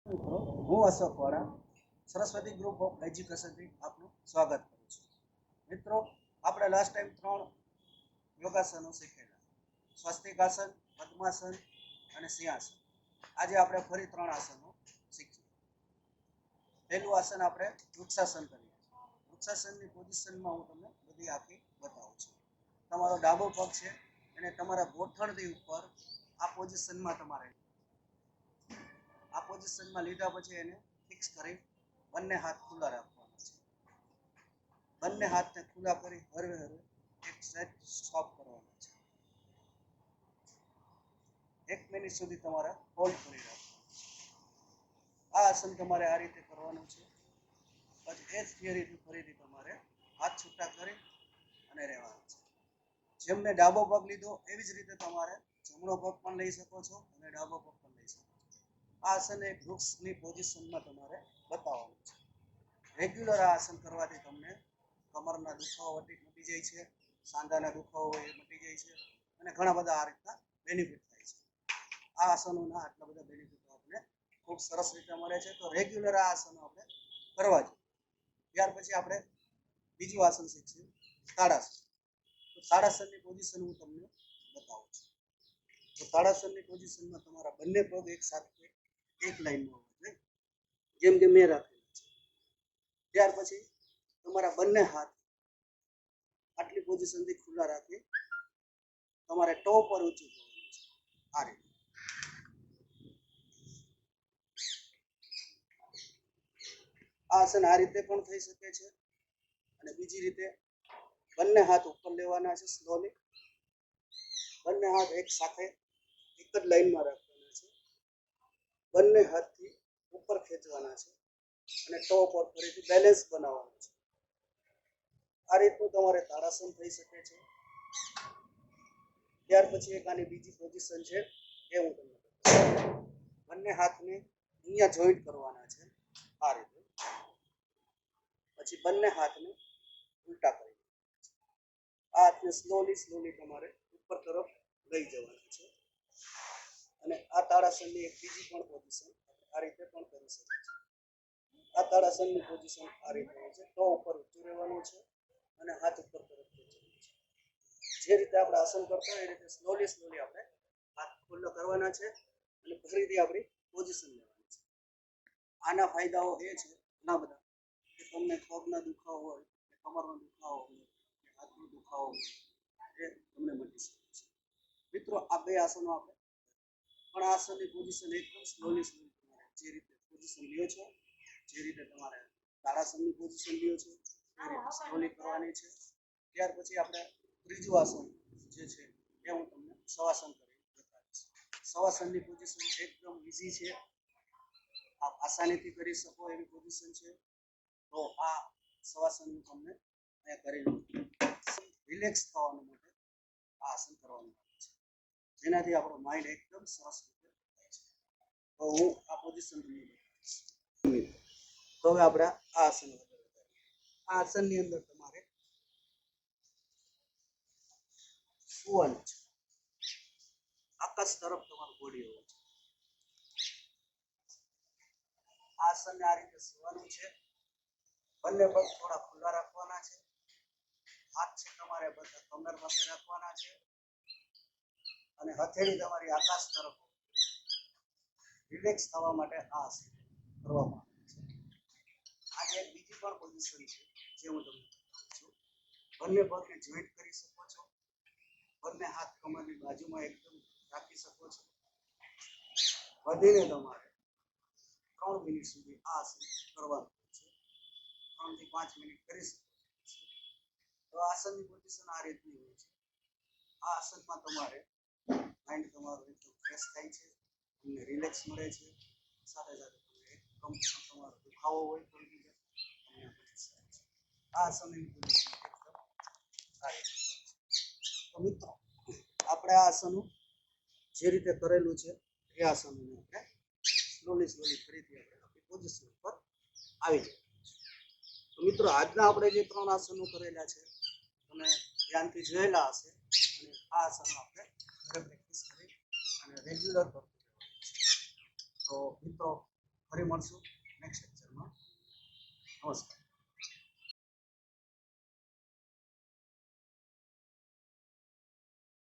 મિત્રો, હું અશોક વાળા સરસ્વતી ગ્રુપ ઓફ એજ્યુકેશનથી આપનું સ્વાગત કરું છું. મિત્રો, આપણે લાસ્ટ ટાઈમ 3 યોગાસનો શીખેલા: સ્વસ્તિકાસન, પદ્માસન અને સિંહાસન. આજે આપણે ફરી 3 આસનો શીખીએ. પહેલું આસન આપણે વૃક્ષાસન કરીએ. વૃક્ષાસનની પોઝિશનમાં હું તમને બધી આખી બતાવું છું. તમારો ડાબો પગ છે અને તમારા ગોઠણથી ઉપર આ પોઝિશનમાં લીધા પછી એને ફિક્સ કરી બંને હાથ ખુલ્લા રાખવાના છે. બંને હાથને ખુલ્લા કરી હરવે હરવે એક સાઈડ સ્ટોપ કરવાના છે. 1 મિનિટ સુધી તમારે હોલ્ડ કરી રાખવાનું છે. આ આસન તમારે આ રીતે કરવાનું છે. પછી એ જ થિયરીથી ફરીથી તમારે હાથ છૂટા કરી અને રહેવાનું છે. જેમ મેં ડાબો પગ લીધો એવી જ રીતે તમારે જમણો પગ પણ લઈ શકો છો અને ડાબો પગ પણ લઈ શકો છો. આ આસન એક વૃક્ષની પોઝિશનમાં તમારે બતાવવાનું છે. રેગ્યુલર આ આસન કરવાથી તમને કમરના દુખાવો મટી જાય છે, સાંધાના દુખાવો હોય એ મટી જાય છે અને ઘણા બધા આ રીતના બેનિફિટ થાય છે. આ આસનોના આટલા બધા બેનિફિટ આપણે ખૂબ સરસ રીતે મળે છે. તો રેગ્યુલર આ આસનો આપણે કરવા જોઈએ. ત્યાર પછી આપણે બીજું આસન શીખીશું, તાડાસન. તો તાડાસનની પોઝિશન હું તમને બતાવું છું. તો તાડાસનની પોઝિશનમાં તમારા બંને પગ એક સાથે એક લાઈનમાં હોવા જોઈએ, જેમ કે મેં રાખેલું છે. ત્યાર પછી તમારા બંને હાથ આટલી પોઝિશનથી ખુલ્લા રાખી તમારે ટો પર ઊંચું કરવાનું છે. આ રીતે આ આસન આ રીતે પણ થઈ શકે છે અને બીજી રીતે બંને હાથ ઉપર લેવાના છે. સ્લોલી બંને હાથ એક સાથે એક જ લાઈનમાં રાખવાના છે. બંને હાથથી ઉપર ખેંચવાના છે અને ટો પર ફરીથી બેલેન્સ બનાવવાનું છે. આ રીતનું તમારે તાડાસન થઈ શકે છે. ત્યાર પછી એક આની બીજી પોઝિશન છે એ હું તમને બતાવું. બંને હાથને અહીંયા જોઈન્ટ કરવાના છે આ રીતે. પછી બંને હાથને ઉલટા કરી આ હાથને સ્લોલી તમારે ઉપર તરફ લઈ જવાના છે. અને આ તાડાસનની એક બીજી પણ પોઝિશન આ રીતે પણ કરી શકે છે. આ તાડાસનની પોઝિશન આ રીતે હોય છે. તો ઉપર ઊંચું રહેવાનું છે અને હાથ ઉપર તરફ ખેંચવાનું છે. જે રીતે આપણે આસન કરતા હોય એ રીતે સ્લોલી આપણે હાથ ખુલ્લો કરવાના છે અને ફરીથી આપણી પોઝિશન લેવાની છે. આના ફાયદાઓ એ છે ઘણા બધા કે તમને પગના દુખાવો હોય, કમરનો દુખાવો હોય, હાથનો દુખાવો હોય એ તમને મટી શકે છે. મિત્રો, આ બે આસનો આપણે પણ આ આસનની પોઝિશન એકદમ સ્લોલી તમારે જે રીતે પોઝિશન લ્યો છો, જે રીતે તમારે તાડાસનની પોઝિશન લ્યો છો એ રીતે સ્લોલી કરવાની છે. ત્યાર પછી આપણે ત્રીજું આસન જે છે એ હું તમને શવાસન કરી બતાવીશ. શવાસનની પોઝિશન એકદમ ઈઝી છે, આપ આસાનીથી કરી શકો એવી પોઝિશન છે. તો આ શવાસન હું તમને અહીંયા કરી રિલેક્સ થવાનું માટે આ આસન કરવાનું છે, જેનાથી આપણો માઇન્ડ એકદમ સરસ રીતે થાય છે. તો હું આ પોઝિશન તમને બતાવીશ. તો હવે આપણે આ આસન આ આસનની અંદર તમારે સુવાનું છે. આકાશ તરફ તમારું બોડી હોવું છે. આસનને આ રીતે સુવાનું છે. બંને પગ થોડા ખુલ્લા રાખવાના છે. હાથ છે તમારે બધા કમર પાસે રાખવાના છે અને હથેળી તમારી આકાશ તરફ રિલેક્સ થવા માટે આ આસન કરવામાં આવે છે. આની એક બીજી પણ પોઝિશન છે જે હું તમને બતાવું છું. બંને પગને જોઈન્ટ કરી શકો છો. બંને હાથ કમરની બાજુમાં એકદમ રાખી શકો છો. વધીને તમારે 3 મિનિટ સુધી આ આસન કરવાનું છે. 3 થી 5 મિનિટ કરી શકો છો. તો આસનની પોઝિશન આ રીતની હોય છે. આ આસનમાં તમારે માઇન્ડ તમારું એકદમ ફ્રેશ થાય છે, તમને રિલેક્સ મળે છે. સાથે સાથે તમને એકદમ તમારો દુખાવો હોય તો તમને આ આસનની પોઝિશન એકદમ સારી. તો મિત્રો, આપણે આ આસનો જે રીતે કરેલું છે એ આસનોને આપણે સ્લોલી ફરીથી આપણે આપણી પોઝિશન ઉપર આવી જાય. તો મિત્રો, આજના આપણે જે 3 આસનો કરેલા છે તમે ધ્યાનથી જોયેલા હશે અને આ આસનો આપણે ઘરે પ્રેક્ટિસ કરી અને રેગ્યુલર કરતું રહેવાનું છે. તો મિત્રો, ફરી મળશું નેક્સ્ટ લેક્ચરમાં. નમસ્કાર.